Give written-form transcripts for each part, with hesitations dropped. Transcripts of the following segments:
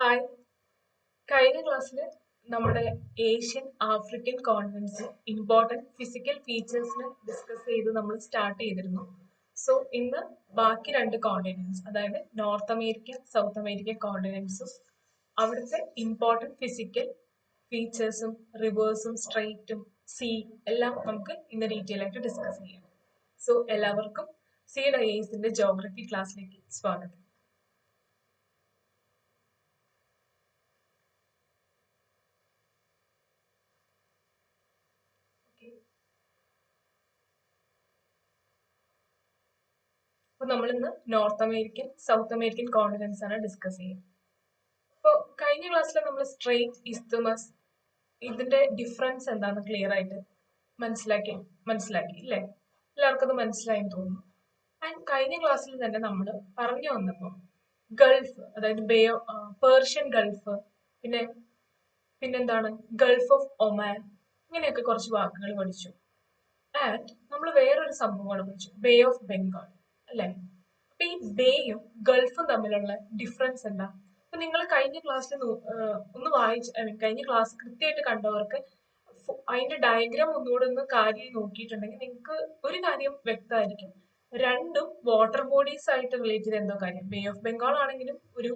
Hi. കഴിഞ്ഞ ക്ലാസ്സിൽ നമ്മുടെ Asian African continents important physical ഫീച്ചേഴ്സിനെ ഡിസ്കസ് ചെയ്ത് നമ്മൾ സ്റ്റാർട്ട് ചെയ്തിരുന്നു. സോ ഇന്ന് ബാക്കി രണ്ട് കോണ്ടിനെന്റ്സ്, അതായത് നോർത്ത് അമേരിക്ക സൗത്ത് അമേരിക്കൻ കോണ്ടിനെന്റ്സും അവിടുത്തെ ഇമ്പോർട്ടൻറ്റ് ഫിസിക്കൽ ഫീച്ചേഴ്സും റിവേഴ്സും സ്ട്രെയിറ്റും സീ എല്ലാം നമുക്ക് ഇന്ന് ഡീറ്റെയിൽ ആയിട്ട് ഡിസ്കസ് ചെയ്യാം. സോ എല്ലാവർക്കും CIASന്റെ ജോഗ്രഫി ക്ലാസ്സിലേക്ക് സ്വാഗതം. അപ്പോൾ നമ്മൾ ഇന്ന് north American south American continents ആണ് ഡിസ്കസ് ചെയ്യുന്നത്. അപ്പോൾ കഴിഞ്ഞ ക്ലാസ്സിൽ നമ്മൾ സ്ട്രെയിറ്റ് ഇസ്തമസ് ഇതിന്റെ ഡിഫറൻസ് എന്താണെന്ന് ക്ലിയർ ആയിട്ട് മനസ്സിലാക്കി അല്ലേ? എല്ലാവർക്കും അത് മനസ്സിലായെന്ന് തോന്നുന്നു. ആൻഡ് കഴിഞ്ഞ ക്ലാസ്സിൽ തന്നെ നമ്മൾ പറഞ്ഞു വന്നപ്പോൾ ഗൾഫ്, അതായത് പേർഷ്യൻ ഗൾഫ്, പിന്നെന്താണ് ഗൾഫ് ഓഫ് ഒമാൻ, ഇങ്ങനെയൊക്കെ കുറച്ച് വാക്കുകൾ പഠിച്ചു. ആൻഡ് നമ്മൾ വേറൊരു സംഭവമാണ് പഠിച്ചു, ബേ ഓഫ് ബംഗാൾ അല്ലെ? അപ്പൊ ഈ ബേയും ഗൾഫും തമ്മിലുള്ള ഡിഫറൻസ് എന്താ? അപ്പൊ നിങ്ങൾ കഴിഞ്ഞ ക്ലാസ്സിൽ ഒന്ന് കഴിഞ്ഞ ക്ലാസ് കൃത്യമായിട്ട് കണ്ടവർക്ക് അതിന്റെ ഡയഗ്രാം ഒന്നുകൂടെ ഒന്ന് കാര്യം നോക്കിയിട്ടുണ്ടെങ്കിൽ നിങ്ങൾക്ക് ഒരു കാര്യം വ്യക്തമായിരിക്കും. രണ്ടും വാട്ടർ ബോഡീസ് ആയിട്ട് റിലേറ്റ് ചെയ്ത എന്തോ കാര്യം. ബേ ഓഫ് ബംഗാൾ ആണെങ്കിലും ഒരു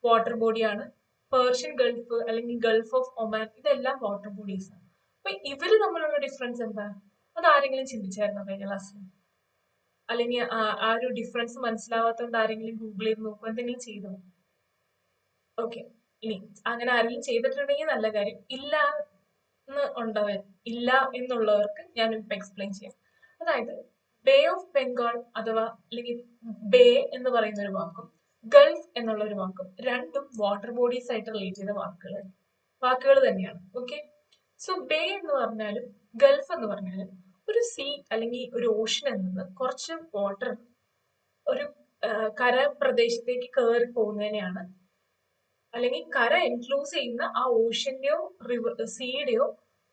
വാട്ടർ ബോഡിയാണ്, പേർഷ്യൻ ഗൾഫ് അല്ലെങ്കിൽ ഗൾഫ് ഓഫ് ഒമാൻ ഇതെല്ലാം വാട്ടർ ബോഡീസ് ആണ്. അപ്പൊ ഇവര് തമ്മിലുള്ള ഡിഫറൻസ് എന്താ? അത് ആരെങ്കിലും ചിന്തിച്ചായിരുന്നോ കഴിഞ്ഞ ക്ലാസ്സിൽ? അല്ലെങ്കിൽ ആ ഒരു ഡിഫറൻസ് മനസ്സിലാവാത്തതുകൊണ്ട് ആരെങ്കിലും ഗൂഗിൾ ചെയ്ത് നോക്കുക, എന്തെങ്കിലും ചെയ്തോ? ഓക്കെ, ഇനി അങ്ങനെ ആരെങ്കിലും ചെയ്തിട്ടുണ്ടെങ്കിൽ നല്ല കാര്യം. ഇല്ല എന്നുള്ളവർക്ക് ഞാൻ ഇപ്പൊ എക്സ്പ്ലെയിൻ ചെയ്യാം. അതായത് ബേ ഓഫ് ബംഗാൾ അഥവാ അല്ലെങ്കിൽ ബേ എന്ന് പറയുന്ന ഒരു വാക്കും ഗൾഫ് എന്നുള്ള ഒരു വാക്കും രണ്ടും വാട്ടർ ബോഡീസ് ആയിട്ട് റിലേറ്റ് ചെയ്ത വാക്കുകൾ തന്നെയാണ്. ഓക്കെ, സോ ബേ എന്ന് പറഞ്ഞാലും ഗൾഫ് എന്ന് പറഞ്ഞാലും ഒരു സീ അല്ലെങ്കിൽ ഒരു ഓഷൻ എന്നത് കുറച്ച് വാട്ടർ ഒരു കര പ്രദേശത്തേക്ക് കയറി പോകുന്നതിനെയാണ്, അല്ലെങ്കിൽ കര എൻക്ലോസ് ചെയ്യുന്ന ആ ഓഷന്റെയോ സീയുടെയോ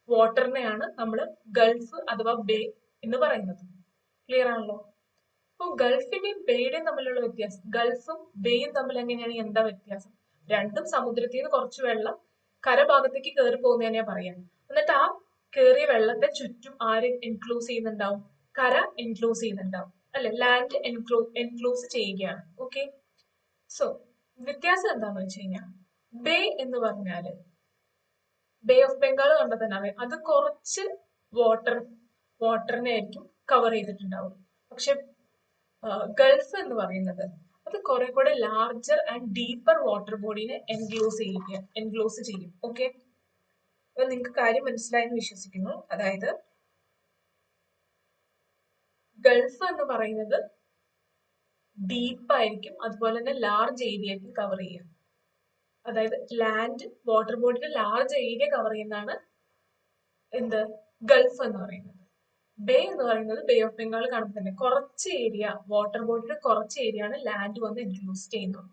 വാട്ടറിനെയാണ് നമ്മൾ ഗൾഫ് അഥവാ ബേ എന്ന് പറയുന്നത്. ക്ലിയർ ആണല്ലോ? അപ്പോൾ ഗൾഫിന്റെയും ബേയുടെയും തമ്മിലുള്ള വ്യത്യാസം, ഗൾഫും ബേയും തമ്മിൽ എന്താ വ്യത്യാസം? രണ്ടും സമുദ്രത്തിൽ നിന്ന് കുറച്ച് വെള്ളം കരഭാഗത്തേക്ക് കയറി പോകുന്നതിനെ പറയാം. എന്നിട്ട് ആ കയറിയ വെള്ളത്തെ ചുറ്റും ആര് എൻക്ലോസ് ചെയ്യുന്നുണ്ടാവും? കര എൻക്ലോസ് ചെയ്യുന്നുണ്ടാവും അല്ലെ? ലാൻഡ് എൻക്ലോസ് ചെയ്യുകയാണ്. ഓക്കെ, സോ വ്യത്യാസം എന്താണെന്ന് വെച്ച് കഴിഞ്ഞാൽ ബേ എന്ന് പറഞ്ഞാല് ബേ ഓഫ് ബംഗാൾ കണ്ടാൽ തന്നെ അറിയാം, അത് കുറച്ച് വാട്ടറിനെ ആയിരിക്കും കവർ ചെയ്തിട്ടുണ്ടാവും. പക്ഷെ ഗൾഫ് എന്ന് പറയുന്നത് അത് കുറെ കൂടെ ലാർജർ ആൻഡ് ഡീപ്പർ വാട്ടർ ബോഡീനെ എൻക്ലോസ് ചെയ്യും. ഓക്കെ, അപ്പൊ നിങ്ങൾക്ക് കാര്യം മനസ്സിലായെന്ന് വിശ്വസിക്കുന്നു. അതായത് ഗൾഫ് എന്ന് പറയുന്നത് ഡീപ്പായിരിക്കും, അതുപോലെ തന്നെ ലാർജ് ഏരിയ ആയിരിക്കും കവർ ചെയ്യുക. അതായത് ലാൻഡ് വാട്ടർ ബോഡിയുടെ ലാർജ് ഏരിയ കവർ ചെയ്യുന്നതാണ് എന്ത്? ഗൾഫ് എന്ന് പറയുന്നത്. ബേ എന്ന് പറയുന്നത് ബേ ഓഫ് ബംഗാൾ കാണുമ്പോൾ തന്നെ കുറച്ച് ഏരിയ, വാട്ടർ ബോഡിയുടെ കുറച്ച് ഏരിയ ആണ് ലാൻഡ് വന്ന് എൻക്ലോസ് ചെയ്യുന്നത്.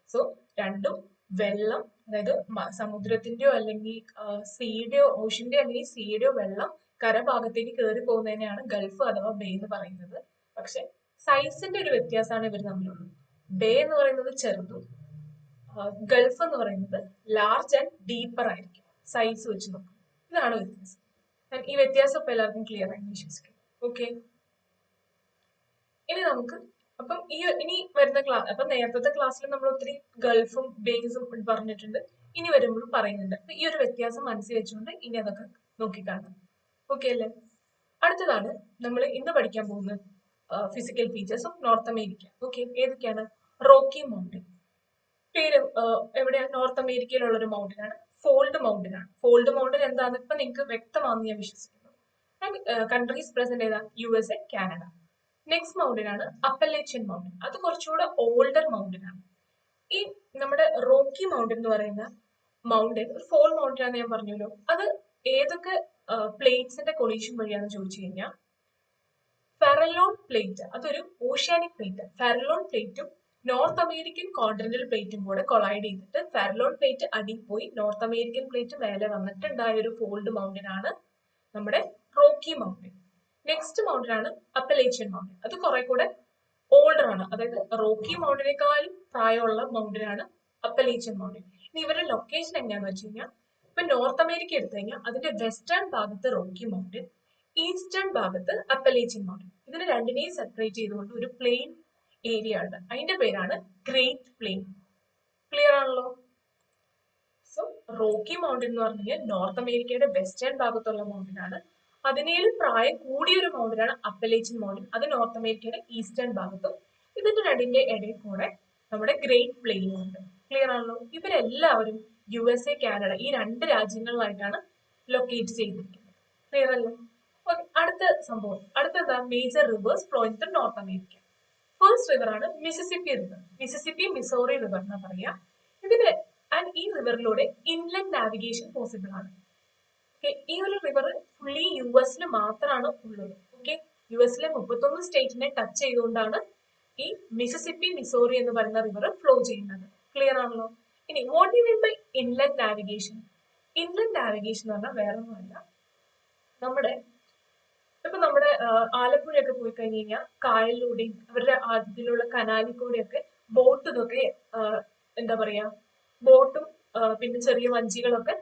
സോ രണ്ടും വെള്ളം, അതായത് സമുദ്രത്തിന്റെയോ അല്ലെങ്കിൽ സീയുടെയോ ഓഷന്റെയോ അല്ലെങ്കിൽ സീയുടെയോ വെള്ളം കരഭാഗത്തേക്ക് കയറി പോകുന്നതിനെയാണ് ഗൾഫ് അഥവാ ബേ എന്ന് പറയുന്നത്. പക്ഷെ സൈസിന്റെ ഒരു വ്യത്യാസമാണ് ഇവർ തമ്മിലുള്ളത്. ബേ എന്ന് പറയുന്നത് ചെറുതും ഗൾഫ് എന്ന് പറയുന്നത് ലാർജ് ആൻഡ് ഡീപ്പർ ആയിരിക്കും സൈസ് വെച്ച് നോക്കും. ഇതാണ് വ്യത്യാസം. ഈ വ്യത്യാസം ഇപ്പൊ എല്ലാവർക്കും ക്ലിയർ ആയി വിശ്വസിക്കുന്നു. ഓക്കെ, ഇനി നമുക്ക് ഇനി വരുന്ന ക്ലാസ്, അപ്പൊ നേരത്തെ ക്ലാസ്സിൽ നമ്മൾ ഒത്തിരി ഗൾഫും ബേസും പറഞ്ഞിട്ടുണ്ട്, ഇനി വരുമ്പോഴും പറയുന്നുണ്ട്. അപ്പൊ ഈ ഒരു വ്യത്യാസം മനസ്സിൽ വെച്ചുകൊണ്ട് ഇനി അതൊക്കെ നോക്കിക്കാണാം. ഓക്കെ അല്ലേ? അടുത്തതാണ് നമ്മൾ ഇന്ന് പഠിക്കാൻ പോകുന്നത് physical features of North America. Okay, ഏതൊക്കെയാണ്? Rocky mountain. പേര് എവിടെയാണ്? നോർത്ത് അമേരിക്കയിലുള്ള ഒരു മൗണ്ടൻ ആണ്, ഫോൾഡ് മൗണ്ടൻ ആണ്. ഫോൾഡ് മൗണ്ടൻ എന്താണെന്ന് ഇപ്പൊ നിങ്ങൾക്ക് വ്യക്തമാണെന്ന് ഞാൻ വിശ്വസിക്കുന്നു. കൺട്രീസ് പ്രസന്റ് ഏതാ? USA, Canada. നെക്സ്റ്റ് മൗണ്ടൻ ആണ് അപ്പലേഷ്യൻ മൗണ്ടൻ. അത് കുറച്ചുകൂടെ ഓൾഡർ മൗണ്ടൻ ആണ്. ഈ നമ്മുടെ റോക്കി മൗണ്ടൻ എന്ന് പറയുന്ന മൗണ്ടൻ ഒരു ഫോൾ മൗണ്ടൻ ആണെന്ന് ഞാൻ പറഞ്ഞല്ലോ. അത് ഏതൊക്കെ പ്ലേറ്റ്സിന്റെ കൊളീഷൻ വഴിയാണെന്ന് ചോദിച്ചു കഴിഞ്ഞാൽ ഫെറലോൺ പ്ലേറ്റ്, അതൊരു ഓഷ്യാനിക് പ്ലേറ്റ്. ഫെറലോൺ പ്ലേറ്റും നോർത്ത് അമേരിക്കൻ കോണ്ടിനെന്റൽ പ്ലേറ്റും കൂടെ കൊളൈഡ് ചെയ്തിട്ട് ഫെറലോൺ പ്ലേറ്റ് അടിയിൽ പോയി നോർത്ത് അമേരിക്കൻ പ്ലേറ്റ് മേലെ വന്നിട്ടുണ്ടായ ഒരു ഫോൾഡ് മൗണ്ടൻ ആണ് നമ്മുടെ റോക്കി മൗണ്ടൻ. നെക്സ്റ്റ് മൗണ്ടൻ ആണ് അപ്പലേഷ്യൻ മൗണ്ടൻ. അത് കുറെ കൂടെ ഓൾഡർ ആണ്, അതായത് റോക്കി മൗണ്ടനേക്കാളും പ്രായമുള്ള മൗണ്ടൻ ആണ് അപ്പലേഷ്യൻ മൗണ്ടൻ. ഇനി ഇവരുടെ ലൊക്കേഷൻ എങ്ങനെയാന്ന് വെച്ച് കഴിഞ്ഞാൽ, ഇപ്പൊ നോർത്ത് അമേരിക്ക എടുത്തു കഴിഞ്ഞാൽ അതിന്റെ വെസ്റ്റേൺ ഭാഗത്ത് റോക്കി മൗണ്ടൻ, ഈസ്റ്റേൺ ഭാഗത്ത് അപ്പലേഷ്യൻ മൗണ്ടൻ. ഇതിന് രണ്ടിനെയും സെപ്പറേറ്റ് ചെയ്തുകൊണ്ട് ഒരു പ്ലെയിൻ ഏരിയ ഉണ്ട്. അതിന്റെ പേരാണ് ഗ്രേറ്റ് പ്ലെയിൻ. ക്ലിയർ ആണല്ലോ? സോ റോക്കി മൗണ്ടൻ എന്ന് പറഞ്ഞു കഴിഞ്ഞാൽ നോർത്ത് അമേരിക്കയുടെ വെസ്റ്റേൺ ഭാഗത്തുള്ള മൗണ്ടൻ ആണ്. അതിനേലും പ്രായം കൂടിയൊരു മൗണ്ടൻ ആണ് അപ്പലേഷ്യൻ മൗണ്ടൻ. അത് നോർത്ത് അമേരിക്കയുടെ ഈസ്റ്റേൺ ഭാഗത്തും. ഇതിന്റെ രണ്ടിന്റെ ഇടയിൽ കൂടെ നമ്മുടെ ഗ്രേറ്റ് പ്ലെയിൻ ഉണ്ട്. ക്ലിയർ ആണല്ലോ? ഇവരെല്ലാവരും USA, കാനഡ ഈ രണ്ട് രാജ്യങ്ങളിലായിട്ടാണ് ലൊക്കേറ്റ് ചെയ്തിരിക്കുന്നത്. ക്ലിയർ അല്ലേ? അടുത്ത സംഭവം, അടുത്ത major rivers flowing through North America. First river ആണ് Mississippi river. Mississippi Missouri river എന്നാ പറയാ. ഇതിന് ആൻഡ് ഈ റിവറിലൂടെ ഇൻലൻഡ് നാവിഗേഷൻ പോസിബിൾ ആണ്. ഓക്കെ, ഈ ഒരു റിവർ ഫുള്ളി US മാത്രമാണ് ഉള്ളത്. ഓക്കെ, US 31 സ്റ്റേറ്റിനെ ടച്ച് ചെയ്തുകൊണ്ടാണ് ഈ മിസിസിപ്പി മിസോറി എന്ന് പറയുന്ന റിവർ ഫ്ലോ ചെയ്യുന്നത്. ക്ലിയർ ആണല്ലോ? ഇനി what you mean by inland navigation? Inland navigation എന്ന് പറഞ്ഞാൽ വേറെ ഒന്നുമല്ല, നമ്മുടെ ഇപ്പൊ നമ്മുടെ ആലപ്പുഴയൊക്കെ പോയി കഴിഞ്ഞ് കഴിഞ്ഞാൽ കായലിലൂടെയും അവരുടെ അതിലുള്ള കനാലിൽ കൂടെയൊക്കെ ബോട്ട് ഇതൊക്കെ എന്താ പറയാ, ബോട്ടും പിന്നെ ചെറിയ വഞ്ചികളൊക്കെ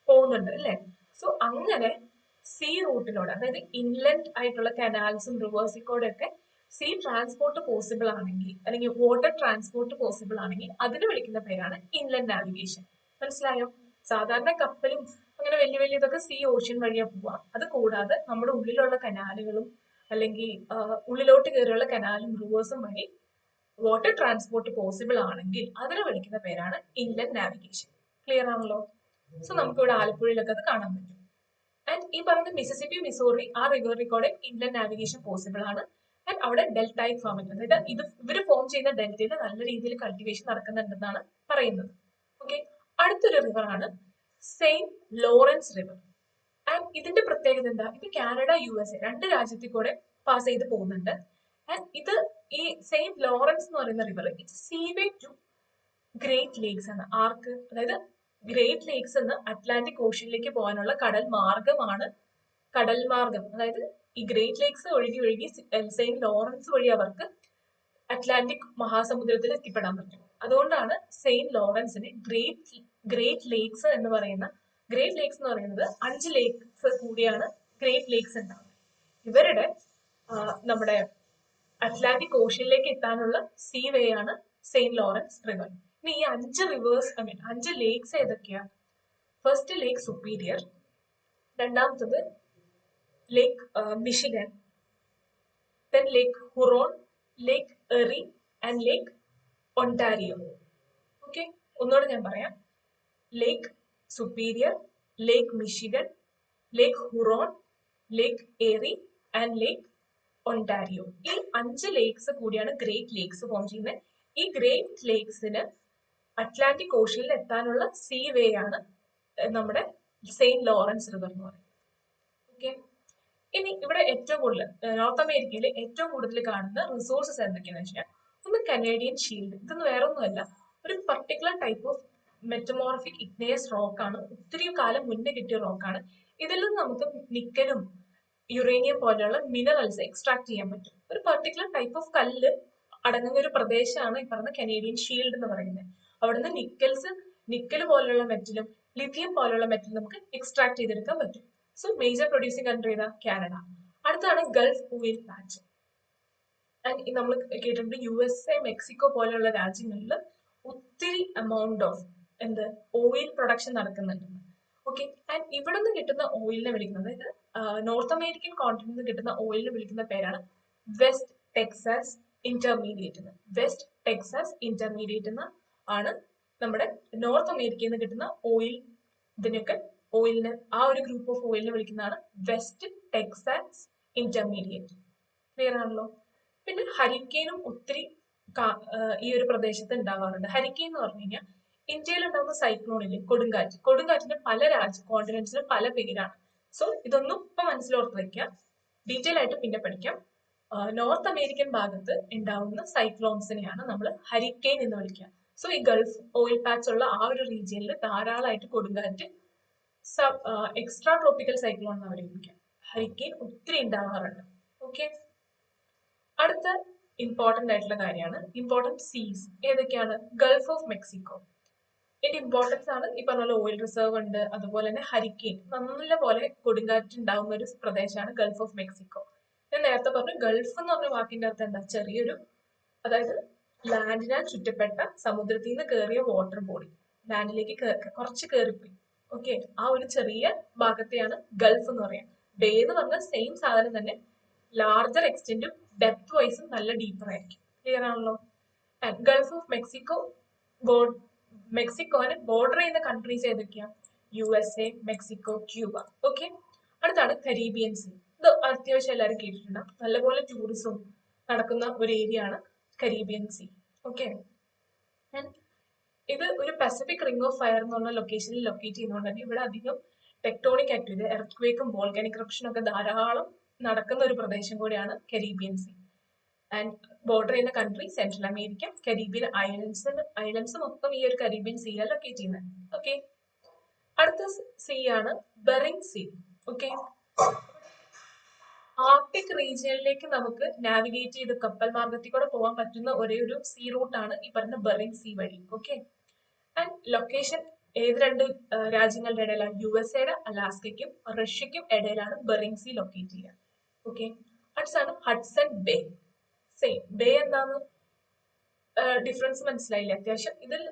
പോകുന്നുണ്ട് അല്ലെ? സോ അങ്ങനെ സീ റൂട്ടിലൂടെ, അതായത് ഇൻലൻഡ് ആയിട്ടുള്ള കനാൽസും റിവേഴ്സിൽ കൂടെ ഒക്കെ സീ ട്രാൻസ്പോർട്ട് പോസിബിൾ ആണെങ്കിൽ, അല്ലെങ്കിൽ വാട്ടർ ട്രാൻസ്പോർട്ട് പോസിബിൾ ആണെങ്കിൽ അതിന് വിളിക്കുന്ന പേരാണ് ഇൻലൻഡ് നാവിഗേഷൻ. മനസ്സിലായോ? സാധാരണ കപ്പലും അങ്ങനെ വലിയ വലിയ ഇതൊക്കെ സീ ഓഷ്യൻ വഴിയാ പോവാ. അത് കൂടാതെ നമ്മുടെ ഉള്ളിലുള്ള കനാലുകളും അല്ലെങ്കിൽ ഉള്ളിലോട്ട് കയറിയുള്ള കനാലും റിവേഴ്സും വഴി വാട്ടർ ട്രാൻസ്പോർട്ട് പോസിബിൾ ആണെങ്കിൽ അതിനെ വിളിക്കുന്ന പേരാണ് ഇൻലൻഡ് നാവിഗേഷൻ. ക്ലിയർ ആണല്ലോ? സോ നമുക്ക് ഇവിടെ ആലപ്പുഴയിലൊക്കെ അത് കാണാൻ പറ്റും. ആൻഡ് ഈ പറയുന്ന മിസിസിപ്പി മിസോറി ആ റിവറിൽ കൂടെ ഇൻലൻഡ് നാവിഗേഷൻ പോസിബിൾ ആണ്. ആൻഡ് അവിടെ ഡെൽറ്റൈക് ഫാമിംഗ്, അതായത് ഇവർ ഫോം ചെയ്യുന്ന ഡെൽറ്റയിൽ നല്ല രീതിയിൽ കൾട്ടിവേഷൻ നടക്കുന്നുണ്ടെന്നാണ് പറയുന്നത്. ഓക്കെ, അടുത്തൊരു റിവർ ആണ് സെയിന്റ് ലോറൻസ് റിവർ. ആൻഡ് ഇതിന്റെ പ്രത്യേകത എന്താ? ഇത് കാനഡ USA രണ്ട് രാജ്യത്തിൽ കൂടെ പാസ് ചെയ്ത് പോകുന്നുണ്ട്. ആൻഡ് ഇത് ഈ സെയിന്റ് ലോറൻസ് എന്ന് പറയുന്ന river it's seaway to Great Lakes ആണ്. ആർക്ക്? അതായത് ഗ്രേറ്റ് ലേക്സ് എന്ന് അറ്റ്ലാന്റിക് ഓഷ്യനിലേക്ക് പോകാനുള്ള കടൽ മാർഗമാണ്. കടൽ മാർഗം, അതായത് ഈ ഗ്രേറ്റ് ലേക്സ് ഒഴുകി ഒഴുകി സെയിന്റ് ലോറൻസ് വഴി അവർക്ക് അറ്റ്ലാന്റിക് മഹാസമുദ്രത്തിൽ എത്തിപ്പെടാൻ പറ്റും. അതുകൊണ്ടാണ് സെയിന്റ് ലോറൻസിനെ ഗ്രേറ്റ് ലേക്സ് എന്ന് പറയുന്ന, ഗ്രേറ്റ് ലേക്സ് എന്ന് പറയുന്നത് 5 ലേക്സ് കൂടിയാണ് ഗ്രേറ്റ് ലേക്സ് ഉണ്ടാവുന്നത്. ഇവരുടെ നമ്മുടെ അറ്റ്ലാന്റിക് ഓഷ്യനിലേക്ക് എത്താനുള്ള സീ വേ ആണ് സെയിന്റ് ലോറൻസ് റിവർ. ഇനി ഈ 5 റിവേഴ്സ്, 5 ലേക്സ് ഏതൊക്കെയാ? ഫസ്റ്റ് ലേക്ക് സുപ്പീരിയർ, രണ്ടാമത്തത് Lake Michigan, then Lake Huron, Lake Erie and Lake Ontario. Okay, ഒന്നുകൂടെ ഞാൻ പറയാം. Lake Superior, Lake Michigan, Lake Huron, Lake Erie and Lake Ontario. ഈ 5 lakes കൂടിയാണ് great lakes form ചെയ്യുന്നത്. ഈ great ലേക്സിന് Atlantic ഓഷ്യനിൽ എത്താനുള്ള see വേ ആണ് നമ്മുടെ സെയിന്റ് ലോറൻസ് റിവർ എന്ന് പറയുന്നത്. ഓക്കെ, ഇനി ഇവിടെ ഏറ്റവും കൂടുതൽ നോർത്ത് അമേരിക്കയിൽ ഏറ്റവും കൂടുതൽ കാണുന്ന റിസോഴ്സസ് എന്തൊക്കെയാണെന്ന് വെച്ചാൽ, ഒന്ന് കനേഡിയൻ ഷീൽഡ്. ഇതൊന്നും വേറെ ഒന്നുമല്ല, ഒരു particular type of metamorphic igneous rock ആണ്. ഒത്തിരി കാലം മുന്നേ കിട്ടിയ റോക്കാണ്. ഇതിൽ നിന്ന് നമുക്ക് നിക്കലും യുറേനിയം പോലെയുള്ള മിനറൽസ് എക്സ്ട്രാക്ട് ചെയ്യാൻ പറ്റും. ഒരു പർട്ടിക്കുലർ ടൈപ്പ് ഓഫ് കല്ല് അടങ്ങുന്ന ഒരു പ്രദേശമാണ് ഈ പറഞ്ഞ കനേഡിയൻ ഷീൽഡ് എന്ന് പറയുന്നത്. അവിടുന്ന് നിക്കൽ പോലുള്ള മെറ്റലും ലിഥിയം പോലുള്ള മെറ്റലും നമുക്ക് എക്സ്ട്രാക്ട് ചെയ്തെടുക്കാൻ പറ്റും. സോ മേജർ പ്രൊഡ്യൂസിംഗ് കൺട്രി ഏതാ? കാനഡ. അടുത്താണ് ഗൾഫ് ഓയിൽ പാച്ച്. ആൻഡ് നമ്മൾ കേട്ടിട്ടുണ്ട് USA, മെക്സിക്കോ പോലെയുള്ള രാജ്യങ്ങളിൽ ഒത്തിരി എമൗണ്ട് ഓഫ് ഓയിൽ പ്രൊഡക്ഷൻ നടക്കുന്നുണ്ട്. ഓക്കെ, ആൻഡ് ഇവിടെ നിന്ന് കിട്ടുന്ന ഓയിലിനെ വിളിക്കുന്നത്, അതായത് നോർത്ത് അമേരിക്കൻ കോണ്ടിനെന്റിൽ നിന്ന് കിട്ടുന്ന ഓയിലിനെ വിളിക്കുന്ന പേരാണ് വെസ്റ്റ് ടെക്സാസ് ഇന്റർമീഡിയറ്റ് എന്ന്. വെസ്റ്റ് ടെക്സാസ് ഇന്റർമീഡിയറ്റ് എന്ന് ആണ് നമ്മുടെ നോർത്ത് അമേരിക്കയിൽ നിന്ന് കിട്ടുന്ന ഓയിൽ. ഇതിനൊക്കെ ഓയിലിന്, ആ ഒരു ഗ്രൂപ്പ് ഓഫ് ഓയിലിനെ വിളിക്കുന്നതാണ് വെസ്റ്റ് ടെക്സാസ് ഇന്റർമീഡിയറ്റ്. ക്ലിയർ ആണല്ലോ? പിന്നെ ഹരിക്കെയിനും ഒത്തിരി ഈ ഒരു പ്രദേശത്ത് ഉണ്ടാവാറുണ്ട്. ഹരിക്കെയിൻ എന്ന് പറഞ്ഞു കഴിഞ്ഞാൽ ഇന്ത്യയിൽ ഉണ്ടാകുന്ന സൈക്ലോണില് കൊടുങ്കാറ്റിന്റെ പല കോണ്ടിനെന്റ്സിലും പല പേരാണ്. സോ ഇതൊന്നും ഇപ്പൊ മനസ്സിലോർത്ത് വെക്കാം, ഡീറ്റെയിൽ ആയിട്ട് പിന്നെ പഠിക്കാം. നോർത്ത് അമേരിക്കൻ ഭാഗത്ത് ഉണ്ടാവുന്ന സൈക്ലോൺസിനെയാണ് നമ്മൾ ഹരിക്കെയിൻ എന്ന് വിളിക്കുക. സോ ഈ ഗൾഫ് ഓയിൽ പാച്ച് ഉള്ള ആ ഒരു റീജിയനിൽ ധാരാളമായിട്ട് കൊടുങ്കാറ്റ്, എക്സ്ട്രാ ട്രോപ്പിക്കൽ സൈക്ലോൺ എന്ന് അവർ വിളിക്കുക. ഹരിക്കെയിൻ ഒത്തിരി ഉണ്ടാവാറുണ്ട്. ഓക്കെ, അടുത്ത ഇമ്പോർട്ടന്റ് ആയിട്ടുള്ള കാര്യമാണ്. ഇമ്പോർട്ടന്റ് സീസ് ഏതൊക്കെയാണ്? Gulf of Mexico. ഇതിന്റെ ഇമ്പോർട്ടൻസ് ആണ് ഈ പറഞ്ഞ പോലെ ഓയിൽ റിസർവ് ഉണ്ട്, അതുപോലെ തന്നെ ഹരിക്കെയിൻ നല്ല പോലെ കൊടുങ്കാറ്റ് ഉണ്ടാവുന്ന ഒരു പ്രദേശമാണ് ഗൾഫ് ഓഫ് മെക്സിക്കോ. ഞാൻ നേരത്തെ പറഞ്ഞു ഗൾഫ് എന്ന് പറഞ്ഞ വാക്കിന്റെ അർത്ഥം എന്താ? ചെറിയൊരു, അതായത് ലാൻഡിനാൽ ചുറ്റപ്പെട്ട സമുദ്രത്തിൽ നിന്ന് കയറിയ വാട്ടർ ബോഡി, ലാൻഡിലേക്ക് കുറച്ച് കയറിപ്പോയി. ഓക്കെ, ആ ഒരു ചെറിയ ഭാഗത്തെയാണ് ഗൾഫ് എന്ന് പറയാം. ബേ എന്ന് പറഞ്ഞ സെയിം സാധനം തന്നെ, ലാർജർ എക്സ്റ്റെന്റും ഡെപ്ത് വൈസും നല്ല ഡീപ്പർ ആയിരിക്കും. ക്ലിയർ ആണല്ലോ? ഗൾഫ് ഓഫ് മെക്സിക്കോ, മെക്സിക്കോനെ ബോർഡർ ചെയ്യുന്ന കൺട്രീസ് ഏതൊക്കെയാ? USA, Mexico, Cuba. ഓക്കെ, അടുത്താണ് കരീബിയൻ സീ. ഇത് അത്യാവശ്യം എല്ലാവരും കേട്ടിട്ടുണ്ടാവും. നല്ലപോലെ ടൂറിസം നടക്കുന്ന ഒരു ഏരിയ ആണ് കരീബിയൻ സീ. ഓക്കെ, ഇത് ഒരു പസഫിക് റിംഗ് ഓഫ് ഫയർ എന്ന് പറഞ്ഞ ലൊക്കേഷനിൽ ലൊക്കേറ്റ് ചെയ്യുന്നതുകൊണ്ട് തന്നെ ഇവിടെ അധികം ടെക്ടോണിക് ആക്ടിവിറ്റി, എർത്ത്ക്വേക്കും വോൾക്കാനിക് ഇറപ്ഷനും ഒക്കെ ധാരാളം നടക്കുന്ന ഒരു പ്രദേശം കൂടിയാണ് കരീബിയൻ സീ. ആൻഡ് ബോർഡർ ചെയ്യുന്ന country central America, Caribbean islands മൊത്തം ഈ ഒരു കരീബിയൻ സീയിലാണ് ലൊക്കേറ്റ് ചെയ്യുന്നത്. ഓക്കെ, അടുത്ത സീ ആണ് ബെറിംഗ് സീ. ഓക്കെ, ആർട്ടിക് റീജിയനിലേക്ക് നമുക്ക് നാവിഗേറ്റ് ചെയ്ത് കപ്പൽ മാർഗത്തിൽ കൂടെ പോകാൻ പറ്റുന്ന ഒരേ ഒരു സീ റൂട്ടാണ് ഈ പറയുന്ന ബെറിംഗ് സീ വഴി. ഓക്കെ, ആൻഡ് ലൊക്കേഷൻ ഏത് രണ്ട് രാജ്യങ്ങളുടെ ഇടയിലാണ്? USA-യുടെ അലാസ്കയ്ക്കും റഷ്യയ്ക്കും ഇടയിലാണ് ബെറിംഗ് സീ ലൊക്കേറ്റ് ചെയ്യുക. ഓക്കെ, അടുത്താണ് ഹഡ്സൺ ബേ. സെയിം ബേ എന്താന്ന് ഡിഫറൻസ് മനസ്സിലായില്ലേ? അത്യാവശ്യം ഇതിൽ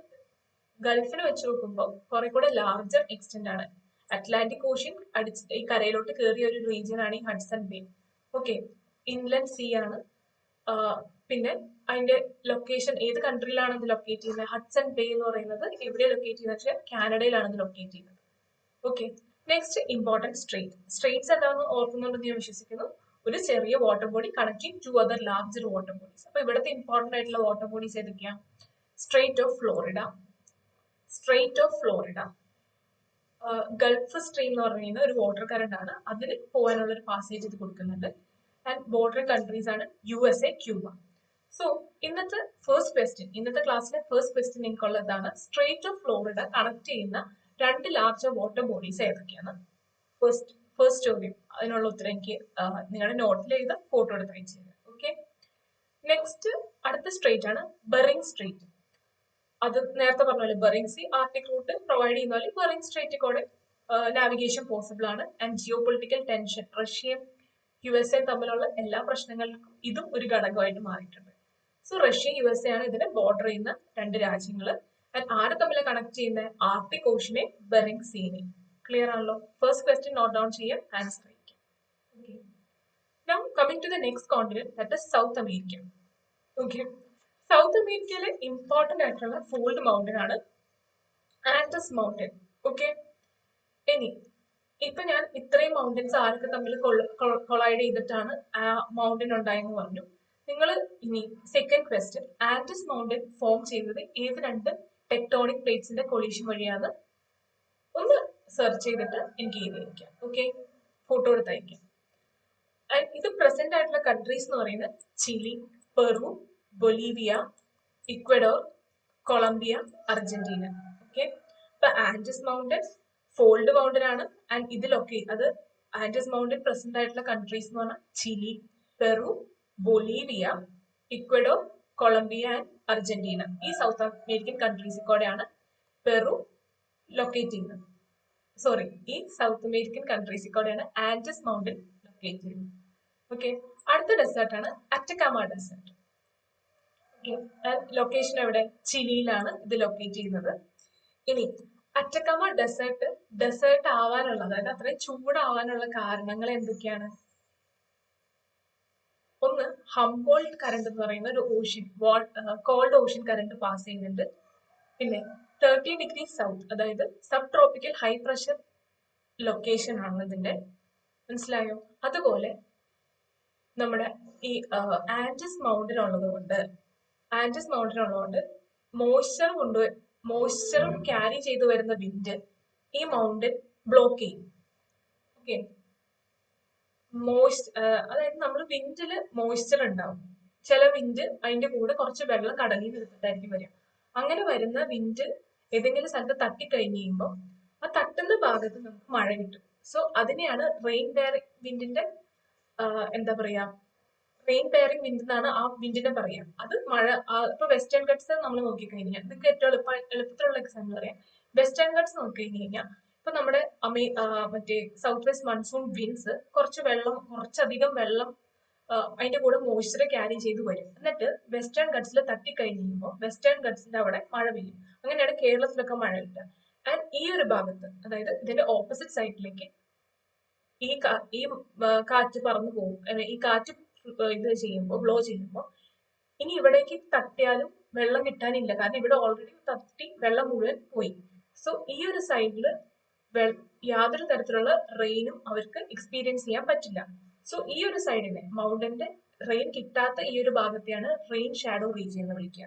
ഗൾഫിന് വെച്ച് നോക്കുമ്പോൾ കുറെ കൂടെ ലാർജർ എക്സ്റ്റെന്റ് ആണ്. അറ്റ്ലാന്റിക് ഓഷ്യൻ ഈ കരയിലോട്ട് കയറിയ ഒരു റീജിയൻ ആണ് ഈ Hudson Bay. Okay, inland sea ആണ്. പിന്നെ അതിന്റെ ലൊക്കേഷൻ ഏത് കൺട്രിയിലാണ് ഇത് ലൊക്കേറ്റ് ചെയ്യുന്നത്? ഹഡ്സൺ ബേ എന്ന് പറയുന്നത് എവിടെയാണ് ലൊക്കേറ്റ് ചെയ്യുന്നത് വെച്ചാൽ കാനഡയിലാണ് ഇത് ലൊക്കേറ്റ് ചെയ്യുന്നത്. ഓക്കെ, നെക്സ്റ്റ് ഇമ്പോർട്ടൻറ്റ് സ്ട്രേറ്റ്സ് എന്താണെന്ന് ഓർക്കുന്നുണ്ടെന്ന് ഞാൻ വിശ്വസിക്കുന്നു. ഒരു ചെറിയ water body connecting to other larger water bodies. അപ്പൊ ഇവിടുത്തെ ഇമ്പോർട്ടന്റ് ആയിട്ടുള്ള വാട്ടർ ബോഡീസ് ഏതൊക്കെയാണ്? Strait of Florida, Gulf Stream എന്ന് പറയുന്ന ഒരു വാട്ടർ കറന്റ് ആണ്, അതിന് പോകാനുള്ള ഒരു പാസേജ് ഇത് കൊടുക്കുന്നുണ്ട്. ആൻഡ് ബോർഡറിംഗ് കൺട്രീസ് ആണ് USA, ക്യൂബ. സോ ഇന്നത്തെ ക്ലാസ്സിലെ ഫസ്റ്റ് ക്വസ്റ്റ്യൻ നിങ്ങൾക്കുള്ളതാണ്, സ്ട്രേറ്റ് ഓഫ് ഫ്ലോറിഡ കണക്ട് ചെയ്യുന്ന രണ്ട് ലാർജർ വാട്ടർ ബോഡീസ് ഏതൊക്കെയാണ്? ഫസ്റ്റ് ചോദ്യം. അതിനുള്ള ഉത്തരം എനിക്ക് നിങ്ങളുടെ നോട്ടിൽ എഴുതാം, ഫോട്ടോ എടുത്ത് അയച്ചു തരാം. ഓക്കെ, നെക്സ്റ്റ് അടുത്ത സ്ട്രേറ്റ് ആണ് ബെറിംഗ് സ്ട്രേറ്റ്. അത് നേരത്തെ പറഞ്ഞ പോലെ Bering Sea Arctic route provide ചെയ്യുന്ന പോലെ ബെറിംഗ് സ്ട്രേറ്റ് കൂടെ നാവിഗേഷൻ പോസിബിൾ ആണ്. ആൻഡ് ജിയോ പൊളിറ്റിക്കൽ ടെൻഷൻ, റഷ്യയും USA തമ്മിലുള്ള എല്ലാ പ്രശ്നങ്ങൾക്കും ഇതും ഒരു ഘടകമായിട്ട് മാറിയിട്ടുണ്ട്. സോ റഷ്യ USA ആണ് ഇതിനെ ബോർഡർ ചെയ്യുന്ന രണ്ട് രാജ്യങ്ങൾ. ആൻഡ് ആര് തമ്മിൽ കണക്ട് ചെയ്യുന്ന? ആർട്ടിക് ഓഷ്യനെ ബെറിംഗ് സീനെ. ക്ലിയർ ആണല്ലോ? ഫസ്റ്റ് ക്വസ്റ്റ്യൻ നോട്ട് ഡൗൺ ചെയ്യാം, ആൻസർ അയക്കാം. Okay, now coming to the next continent, that is South America. Okay, South അമേരിക്കയിലെ ഇമ്പോർട്ടന്റ് ആയിട്ടുള്ള ഫോൾഡ് മൗണ്ടൻ ആണ് ആൻഡസ് മൗണ്ടൻ. ഓക്കെ, ഇനി ഇപ്പൊ ഞാൻ ഇത്രയും മൗണ്ടൻസ് ആരൊക്കെ തമ്മിൽ കൊളൈഡ് ചെയ്തിട്ടാണ് ആ മൗണ്ടൻ ഉണ്ടായെന്ന് പറഞ്ഞു. നിങ്ങൾ ഇനി സെക്കൻഡ് ക്വസ്റ്റ്യൻ, ആൻഡസ് മൗണ്ടൻ ഫോം ചെയ്തത് ഏത് രണ്ട് ടെക്ടോണിക് പ്ലേറ്റ്സിന്റെ കൊളീഷൻ വഴിയാണ്? ഒന്ന് സെർച്ച് ചെയ്തിട്ട് എനിക്ക് എഴുതിയിരിക്കാം. ഓക്കെ, ഫോട്ടോ എടുത്ത് അയക്കാം. ഇത് പ്രസന്റ് ആയിട്ടുള്ള കൺട്രീസ് എന്ന് പറയുന്നത് Chile, Peru, Bolivia, Ecuador, Colombia, Argentina. Okay, ഇപ്പൊ ആൻഡസ് മൗണ്ടൻ ഫോൾഡ് മൗണ്ടൻ ആണ്. ആൻഡ് ഇതിലൊക്കെ അത് ആൻഡസ് മൗണ്ടൻ പ്രസന്റ് ആയിട്ടുള്ള കൺട്രീസ് എന്ന് പറഞ്ഞാൽ Chile, Peru, Bolivia, Ecuador, Colombia and Argentina. ഈ സൗത്ത് അമേരിക്കൻ കൺട്രീസിൽ കൂടെയാണ് പെറു ലൊക്കേറ്റ് ചെയ്യുന്നത്. സോറി, ഈ സൗത്ത് അമേരിക്കൻ കൺട്രീസിൽ കൂടെയാണ് ആൻഡസ് മൗണ്ടൻ ലൊക്കേറ്റ് ചെയ്യുന്നത്. ഓക്കെ, അടുത്ത ഡെസേർട്ട് ആണ് അറ്റക്കാമ ഡെസേർട്ട്. ലൊക്കേഷൻ എവിടെ? ചിലിയിലാണ് ഇത് ലൊക്കേറ്റ് ചെയ്യുന്നത്. ഇനി അറ്റക്കാമ ഡെസേർട്ട് ആവാനുള്ള, അതായത് അത്രയും ചൂടാവാനുള്ള കാരണങ്ങൾ എന്തൊക്കെയാണ്? ഒന്ന്, ഹംബോൾട്ട് കറന്റ് എന്ന് പറയുന്ന ഒരു ocean, cold ocean current pass ചെയ്യുന്നുണ്ട്. പിന്നെ 30 ഡിഗ്രി സൗത്ത്, അതായത് subtropical high pressure location ആണ് ഇതിന്റെ. മനസ്സിലായോ? അതുപോലെ നമ്മുടെ ഈ ആൻഡസ് മൗണ്ടൻ ഉള്ളതുകൊണ്ട് മോയ്സ്ചറും ക്യാരി ചെയ്തു വരുന്ന വിൻഡ് ഈ മൗണ്ടൻ ബ്ലോക്ക് ചെയ്യും. ഓക്കെ, അതായത് നമ്മൾ വിൻഡില് മോയ്സ്ചർ ഉണ്ടാവും. ചില വിൻഡ് അതിന്റെ കൂടെ കുറച്ച് വെള്ളം കടലിൽ നിന്ന് എടുത്തിട്ടായിരിക്കും വരിക. അങ്ങനെ വരുന്ന വിൻഡ് ഏതെങ്കിലും സ്ഥലത്ത് തട്ടിക്കഴിഞ്ഞ് കഴിയുമ്പോൾ ആ തട്ടുന്ന ഭാഗത്ത് നമുക്ക് മഴ കിട്ടും. സോ അതിനെയാണ് റെയിൻ വിൻഡിന്റെ എന്താ പറയാ, റെയിൻ പെയറിംഗ് വിൻഡ് എന്നാണ് ആ വിൻഡിനെ പറയാം. അത് മഴ ഇപ്പൊ വെസ്റ്റേൺ ഗട്ട്സ് നമ്മൾ നോക്കിക്കഴിഞ്ഞാൽ നിങ്ങൾക്ക് ഏറ്റവും എളുപ്പത്തിലുള്ള എക്സാമ്പിൾ പറയാം. വെസ്റ്റേൺ ഗട്ട്സ് നോക്കിക്കഴിഞ്ഞാൽ ഇപ്പൊ നമ്മുടെ മറ്റേ സൗത്ത് വെസ്റ്റ് മൺസൂൺ വിൻഡ്സ് കുറച്ചധികം വെള്ളം അതിന്റെ കൂടെ മോയ്സ്ചർ ക്യാരി ചെയ്ത് വരും. എന്നിട്ട് വെസ്റ്റേൺ ഗട്ട്സിൽ തട്ടിക്കഴിഞ്ഞുമ്പോൾ വെസ്റ്റേൺ ഗട്ട്സിന്റെ അവിടെ മഴ പെയ്യും. അങ്ങനെയാണ് കേരളത്തിലൊക്കെ മഴ കിട്ടുക. ആൻഡ് ഈ ഒരു ഭാഗത്ത്, അതായത് ഇതിന്റെ ഓപ്പോസിറ്റ് സൈഡിലേക്ക് ഈ കാറ്റ് പറന്നു പോകും. ഈ കാറ്റ് ഇത് ചെയ്യുമ്പോൾ ബ്ലോ ചെയ്യുമ്പോൾ ഇനി ഇവിടേക്ക് തട്ടിയാലും വെള്ളം കിട്ടാനില്ല, കാരണം ഇവിടെ ഓൾറെഡി തട്ടി വെള്ളം മുഴുവൻ പോയി. സോ ഈ ഒരു സൈഡില് യാതൊരു തരത്തിലുള്ള റെയിനും അവർക്ക് എക്സ്പീരിയൻസ് ചെയ്യാൻ പറ്റില്ല. സോ ഈ ഒരു സൈഡിനെ, മൗണ്ടന്റെ റെയിൻ കിട്ടാത്ത ഈ ഒരു ഭാഗത്തെയാണ് റെയിൻ ഷാഡോ റീജിയൻ എന്ന് വിളിക്കുക.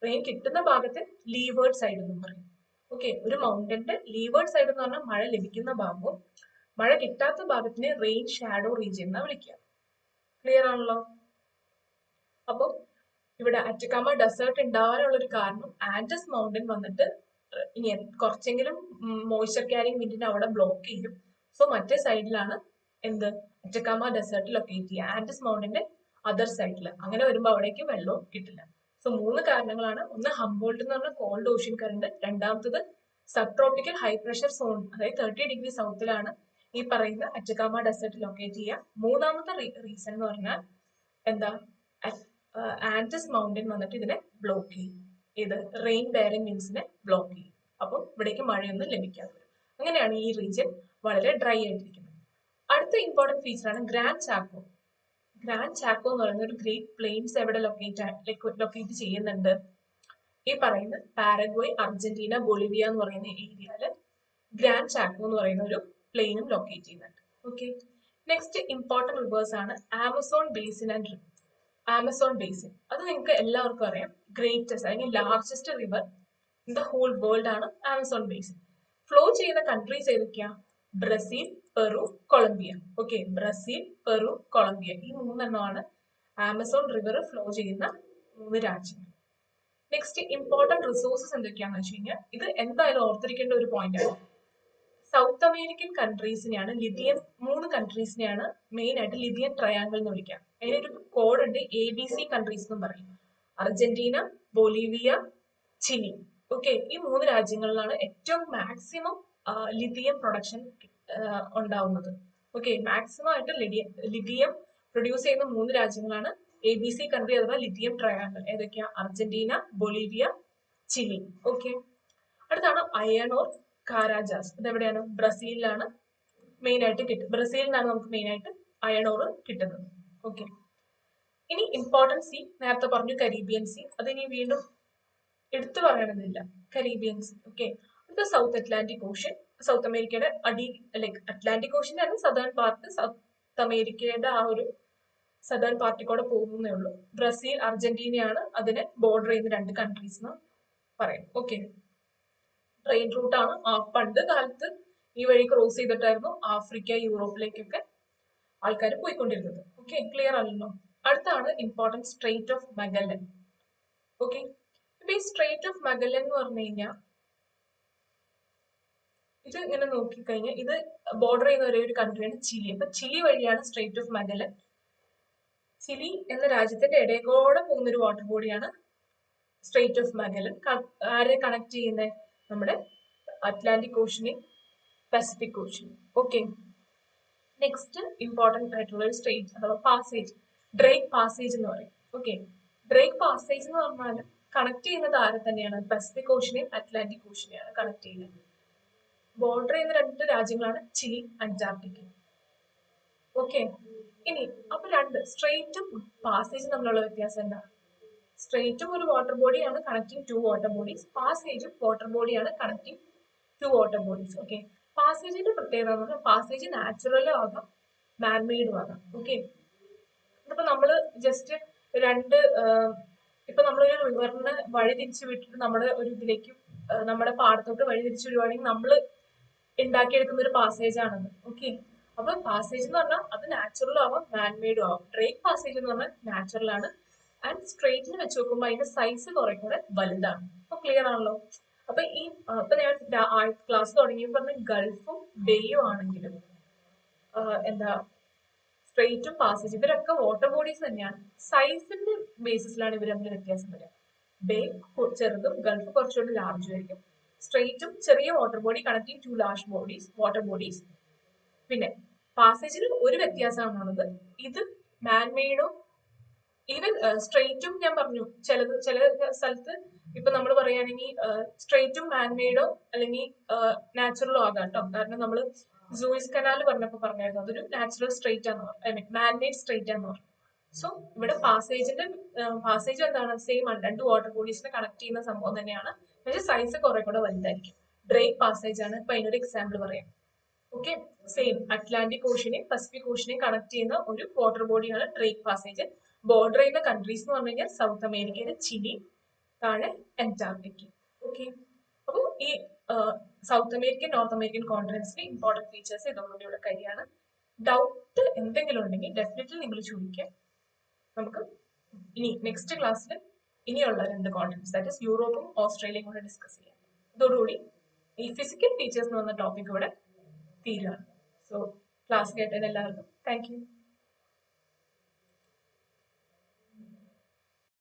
റെയിൻ കിട്ടുന്ന ഭാഗത്തെ ലീവേർഡ് സൈഡ് എന്നും പറയും. ഓക്കെ, ഒരു മൗണ്ടന്റെ ലീവേർഡ് സൈഡ് എന്ന് പറഞ്ഞാൽ മഴ ലഭിക്കുന്ന ഭാഗവും മഴ കിട്ടാത്ത ഭാഗത്തിനെ റെയിൻ ഷാഡോ റീജിയൻ എന്നാ വിളിക്കുക. ക്ലിയർ ആണല്ലോ? അപ്പൊ ഇവിടെ അറ്റക്കാമ ഡെസേർട്ട് ഉണ്ടാവാനുള്ള ഒരു കാരണം ആൻഡസ് മൗണ്ടൻ വന്നിട്ട് ഇനി കുറച്ചെങ്കിലും മോയ്സ്ചർ ക്യാരിങ് വിൻഡിനെ അവിടെ ബ്ലോക്ക് ചെയ്യും. സോ മറ്റേ സൈഡിലാണ് എന്ത് അറ്റക്കാമ ഡെസേർട്ട് ലൊക്കേറ്റ് ചെയ്യുക, ആൻഡസ് മൗണ്ടന്റെ അതർ സൈഡിൽ. അങ്ങനെ വരുമ്പോൾ അവിടേക്ക് വെള്ളവും കിട്ടില്ല. സോ 3 കാരണങ്ങളാണ്. ഒന്ന് ഹംബോൾട്ട് എന്ന് പറഞ്ഞ കോൾഡ് ഓഷ്യൻ കറന്റ്, രണ്ടാമത്തത് sub tropical high pressure zone, അതായത് 30 ഡിഗ്രി സൗത്തിലാണ് ഈ പറയുന്ന അറ്റക്കാമ ഡെസേർട്ട് ലൊക്കേറ്റ് ചെയ്യുക. മൂന്നാമത്തെ റീസൺ എന്ന് പറഞ്ഞാൽ എന്താ, ആൻഡസ് മൗണ്ടൻ വന്നിട്ട് ഇതിനെ ബ്ലോക്ക് ചെയ്യും. ഇത് റെയിൻ ബെയറിംഗ് വിൻഡ്സിനെ ബ്ലോക്ക് ചെയ്യും. അപ്പം ഇവിടേക്ക് മഴയൊന്നും ലഭിക്കാതെ വരും. അങ്ങനെയാണ് ഈ റീജിയൻ വളരെ ഡ്രൈ ആയിട്ടിരിക്കുന്നത്. അടുത്ത ഇമ്പോർട്ടന്റ് ഫീച്ചറാണ് ഗ്രാൻഡ് ചാക്കോ. ഗ്രാൻഡ് ചാക്കോ എന്ന് പറയുന്ന ഒരു ഗ്രേറ്റ് പ്ലെയിൻസ് എവിടെ ലൊക്കേറ്റ് ചെയ്യുന്നുണ്ട്? ഈ പറയുന്ന പാരഗ്വയ്, അർജന്റീന, ബൊളിവിയ എന്ന് പറയുന്ന ഏരിയയില് ഗ്രാൻഡ് ചാക്കോ എന്ന് പറയുന്ന ഒരു പ്ലെയിനും ലൊക്കേറ്റ് ചെയ്യുന്നുണ്ട്. ഓക്കെ, നെക്സ്റ്റ് ഇമ്പോർട്ടന്റ് റിവേഴ്സ് ആണ് Amazon basin and Amazon basin. അത് നിങ്ങൾക്ക് എല്ലാവർക്കും അറിയാം. ഗ്രേറ്റസ്റ്റ് അല്ലെങ്കിൽ largest river in the whole world ആണ് ആമസോൺ ബേസിൻ. ഫ്ലോ ചെയ്യുന്ന കൺട്രീസ് ഏതൊക്കെയാ? Brazil, Peru, Colombia. Okay, Brazil, Peru, Colombia, ഈ 3 ആമസോൺ റിവർ ഫ്ലോ ചെയ്യുന്ന 3 രാജ്യങ്ങൾ. നെക്സ്റ്റ് ഇമ്പോർട്ടന്റ് റിസോഴ്സസ് എന്തൊക്കെയാണെന്ന് വെച്ച് കഴിഞ്ഞാൽ ഇത് എന്തായാലും ഓർത്തിരിക്കേണ്ട ഒരു പോയിന്റ് ആണ്. സൗത്ത് അമേരിക്കൻ കൺട്രീസിനെയാണ് ലിഥിയൻ, 3 കൺട്രീസിനെയാണ് മെയിൻ ആയിട്ട് ലിഥിയൻ ട്രയാങ്കിൾ എന്ന് വിളിക്കുക. അതിനൊരു കോഡ് ഉണ്ട്, ABC കൺട്രീസ് എന്നും പറയും. Argentina, Bolivia, Chile. ഓക്കെ, ഈ 3 രാജ്യങ്ങളിലാണ് ഏറ്റവും മാക്സിമം ലിഥിയം പ്രൊഡക്ഷൻ ഉണ്ടാവുന്നത്. ഓക്കെ, മാക്സിമം ആയിട്ട് ലിഥിയം പ്രൊഡ്യൂസ് ചെയ്യുന്ന 3 രാജ്യങ്ങളാണ് ABC കൺട്രി അഥവാ ലിഥിയം ട്രയാങ്കിൾ. ഏതൊക്കെയാ? Argentina, Bolivia, Chile. ഓക്കെ, അടുത്താണ് അയൺ ഓർ കാരാജാസ്. ഇതെവിടെയാണ്? ബ്രസീലിലാണ് മെയിൻ ആയിട്ട് കിട്ടുന്നത്. ബ്രസീലിനാണ് നമുക്ക് മെയിൻ ആയിട്ട് അയൺ ഓർ കിട്ടുന്നത്. ഓക്കെ, ഇനി ഇമ്പോർട്ടൻറ്റ് സീ നേരത്തെ പറഞ്ഞു, കരീബിയൻ സീ. അതിനി വീണ്ടും എടുത്തു പറയണമെന്നില്ല, കരീബിയൻ സീ. ഓക്കെ, അടുത്ത സൗത്ത് അറ്റ്ലാന്റിക് ഓഷ്യൻ. സൗത്ത് അമേരിക്കയുടെ ലൈക്ക് അറ്റ്ലാന്റിക് ഓഷ്യൻ്റെ ആണ് സദേൺ പാർട്ട്. സൗത്ത് അമേരിക്കയുടെ ആ ഒരു സദേൺ പാർട്ടിൽ കൂടെ പോകുന്നേ ഉള്ളൂ. ബ്രസീൽ, അർജന്റീനയാണ് അതിനെ ബോർഡർ ചെയ്യുന്ന 2 കൺട്രീസ് എന്ന് പറയും. ഓക്കെ, ട്രെയിൻ റൂട്ടാണ്. പണ്ട് കാലത്ത് ഈ വഴി ക്രോസ് ചെയ്തിട്ടായിരുന്നു ആഫ്രിക്ക, യൂറോപ്പിലേക്കൊക്കെ ആൾക്കാർ പോയിക്കൊണ്ടിരുന്നത്. ഓക്കെ, ക്ലിയർ ആണല്ലോ? അടുത്താണ് important straight of Magellan. Okay, ഇപ്പൊ ഈ സ്ട്രെയിറ്റ് ഓഫ് മഗല്ലൻ എന്ന് പറഞ്ഞു കഴിഞ്ഞാൽ ഇത് ഇങ്ങനെ നോക്കിക്കഴിഞ്ഞാൽ ഇത് ബോർഡർ ചെയ്യുന്ന ഒരേ ഒരു കൺട്രിയാണ് ചിലി. അപ്പൊ ചിലി വഴിയാണ് സ്ട്രെയിറ്റ് ഓഫ് മഗല്ലൻ. ചിലി എന്ന രാജ്യത്തിന്റെ ഇടയിലൂടെ പോകുന്ന ഒരു വാട്ടർ ബോഡിയാണ് സ്ട്രെയിറ്റ് ഓഫ് മഗല്ലൻ. ആരെ കണക്ട് ചെയ്യുന്നത്? നമ്മുടെ അറ്റ്ലാന്റിക് ഓഷ്യനെയും പസഫിക് ഓഷ്യനും. ഓക്കെ, നെക്സ്റ്റ് ഇമ്പോർട്ടന്റ് ആയിട്ടുള്ള ഒരു സ്ട്രെയിറ്റ് അഥവാ പാസേജ്, ഡ്രേക്ക് പാസേജ് എന്ന് പറയും. ഓക്കെ, ഡ്രേക്ക് പാസേജ് എന്ന് പറഞ്ഞാൽ കണക്ട് ചെയ്യുന്നത് ആരെ തന്നെയാണ്? പസഫിക് ഓഷ്യനെയും അറ്റ്ലാന്റിക് ഓഷ്യനെയാണ് കണക്ട് ചെയ്യുന്നത്. ബോർഡർ ചെയ്യുന്ന 2 രാജ്യങ്ങളാണ് ചിലി, അന്റാർട്ടിക്ക. ഓക്കെ, ഇനി അപ്പൊ 2 സ്ട്രെയിറ്റും പാസേജും തമ്മിലുള്ള വ്യത്യാസം എന്താ? സ്ട്രെയിറ്റും ഒരു വാട്ടർ ബോഡിയാണ് കണക്ടിങ് 2 വാട്ടർ ബോഡീസ്. പാസേജും വാട്ടർ ബോഡിയാണ് കണക്ടിങ് 2 വാട്ടർ ബോഡീസ്. ഓക്കെ, പാസേജിന്റെ പ്രത്യേകത എന്ന് പറഞ്ഞാൽ പാസേജ് നാച്ചുറലും ആകാം, മാൻമെയ്ഡും ആകാം. ഓക്കെ, ഇപ്പൊ നമ്മള് ജസ്റ്റ് 2 ഇപ്പൊ നമ്മളൊരു റിവറിന് വഴി തിരിച്ചു വിട്ടിട്ട് നമ്മുടെ ഒരു ഇതിലേക്ക് നമ്മുടെ പാടത്തോട്ട് വഴി തിരിച്ചു വിടുവാണെങ്കിൽ നമ്മൾ ഉണ്ടാക്കിയെടുക്കുന്ന ഒരു പാസേജ് ആണത്. ഓക്കെ, അപ്പൊ പാസേജ് എന്ന് പറഞ്ഞാൽ അത് നാച്ചുറലും ആവാം, മാൻമെയ്ഡും ആവാം. ഡ്രേക്ക് പാസേജ് എന്ന് പറഞ്ഞാൽ നാച്ചുറൽ ആണ്. ആൻഡ് സ്ട്രെയിറ്റിന് വെച്ച് നോക്കുമ്പോൾ അതിന്റെ സൈസ് കുറെ കൂടെ വലുതാണ്. അപ്പൊ ക്ലിയർ ആണല്ലോ? അപ്പൊ ഈ ഇപ്പൊ ഞാൻ ക്ലാസ് തുടങ്ങിയപ്പോൾ പറഞ്ഞ ഗൾഫും ബേയും ആണെങ്കിലും എന്താ സ്ട്രെയിറ്റും പാസേജ് ഇവരൊക്കെ വാട്ടർ ബോഡീസ് തന്നെയാണ്. സൈസിന്റെ ബേസിസിലാണ് ഇവർ തമ്മിൽ വ്യത്യാസം വരിക. ബേ ചെറുതും ഗൾഫ് കുറച്ചുകൂടി ലാർജും ആയിരിക്കും. സ്ട്രെയിറ്റും ചെറിയ water body connecting to large bodies water bodies. പിന്നെ പാസേജിൽ ഒരു വ്യത്യാസമാണുള്ളത്. ഇത് മാൻമെയ്ഡോ ഈവൻ സ്ട്രെയിറ്റും ഞാൻ പറഞ്ഞു ചില സ്ഥലത്ത് ഇപ്പൊ നമ്മൾ പറയുകയാണെങ്കിൽ സ്ട്രെയിറ്റും മാൻമെയ്ഡോ അല്ലെങ്കിൽ നാച്ചുറലോ ആകാം കേട്ടോ. കാരണം നമ്മൾ സൂയിസ് കനാൽ പറഞ്ഞപ്പോൾ പറഞ്ഞായിരുന്നു അതൊരു നാച്ചുറൽ സ്ട്രെയിറ്റ് ആണെന്ന് പറഞ്ഞു, ഐ മീൻ മാൻമെയ്ഡ് സ്ട്രെയിറ്റ് ആണെന്ന് പറഞ്ഞു. സോ ഇവിടെ പാസേജ് എന്താണ്, സെയിം ആണ്, രണ്ട് വാട്ടർ ബോഡീസിനെ കണക്ട് ചെയ്യുന്ന സംഭവം തന്നെയാണ്. പക്ഷേ സൈസ് കുറെ കൂടെ വലുതായിരിക്കും. ഡ്രേക്ക് പാസേജ് ആണ് ഇപ്പൊ അതിനൊരു എക്സാമ്പിൾ പറയാം. ഓക്കെ, സെയിം അറ്റ്ലാന്റിക് ഓഷ്യനെയും പസഫിക് ഓഷ്യനെയും കണക്ട് ചെയ്യുന്ന ഒരു വാട്ടർ ബോഡിയാണ് ഡ്രേക്ക് പാസേജ്. ബോർഡർ ചെയ്യുന്ന കൺട്രീസ് എന്ന് പറഞ്ഞു കഴിഞ്ഞാൽ സൗത്ത് അമേരിക്കയിലെ ചിലി, താഴെ അന്റാർട്ടിക്ക. ഓക്കെ, അപ്പോൾ ഈ സൗത്ത് അമേരിക്കൻ നോർത്ത് അമേരിക്കൻ കോണ്ടിനെന്റ്സിന്റെ ഇമ്പോർട്ടന്റ് ഫീച്ചേഴ്സ് ഇതോടുകൂടി ഇവിടെ കഴിയാണ്. ഡൗട്ട് എന്തെങ്കിലും ഉണ്ടെങ്കിൽ ഡെഫിനറ്റ്ലി നിങ്ങൾ ചോദിക്കുക. നമുക്ക് ഇനി നെക്സ്റ്റ് ക്ലാസ്സിൽ ഇനിയുള്ള രണ്ട് കോണ്ടിനെന്റ്സ് ദാറ്റ് ഇസ് യൂറോപ്പും ഓസ്ട്രേലിയയും കൂടെ ഡിസ്കസ് ചെയ്യാം. ഇതോടുകൂടി ഈ ഫിസിക്കൽ ഫീച്ചേഴ്സ് എന്ന് പറഞ്ഞ ടോപ്പിക് ഇവിടെ തീരുകയാണ്. സോ ക്ലാസ് കേട്ടതിന് എല്ലാവർക്കും താങ്ക് യു.